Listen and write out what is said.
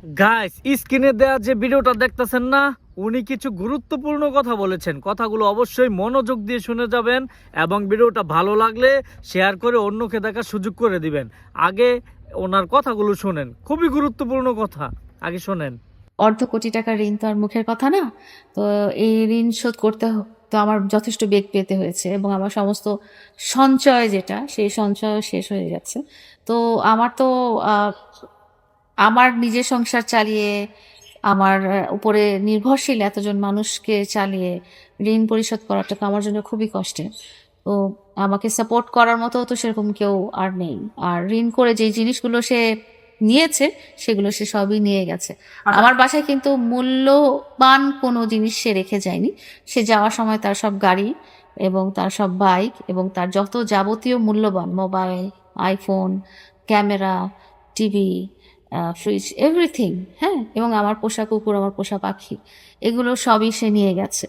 Guys, স্ক্রিনে দেওয়া যে ভিডিওটা দেখতেছেন না, উনি কিছু গুরুত্বপূর্ণ কথা বলেছেন। কথাগুলো অবশ্যই মনোযোগ দিয়ে শুনে যাবেন এবং ভিডিওটা ভালো লাগলে শেয়ার করে অন্যকে দেখার সুযোগ করে দিবেন। আগে ওনার কথাগুলো শুনেন, খুবই গুরুত্বপূর্ণ কথা, আগে শোনেন। অর্ধ কোটি টাকার ঋণ তো আর মুখের কথা না। তো এই ঋণ শোধ করতে তো আমার যথেষ্ট বেগ পেতে হয়েছে এবং আমার সমস্ত সঞ্চয় যেটা, সেই সঞ্চয় শেষ হয়ে যাচ্ছে। তো আমার তো আহ, আমার নিজের সংসার চালিয়ে, আমার উপরে নির্ভরশীল এতজন মানুষকে চালিয়ে ঋণ পরিশোধ করাটা তো আমার জন্য খুবই কষ্টের। তো আমাকে সাপোর্ট করার মতো তো সেরকম কেউ আর নেই। আর ঋণ করে যে জিনিসগুলো সে নিয়েছে সেগুলো সে সবই নিয়ে গেছে। আমার বাসায় কিন্তু মূল্যবান কোনো জিনিস সে রেখে যায়নি। সে যাওয়ার সময় তার সব গাড়ি এবং তার সব বাইক এবং তার যত যাবতীয় মূল্যবান mobile, iPhone, camera, TV, fridge, everything, হ্যাঁ, এবং আমার পোষা কুকুর, আমার পোষা পাখি, এগুলো সবই সে নিয়ে গেছে।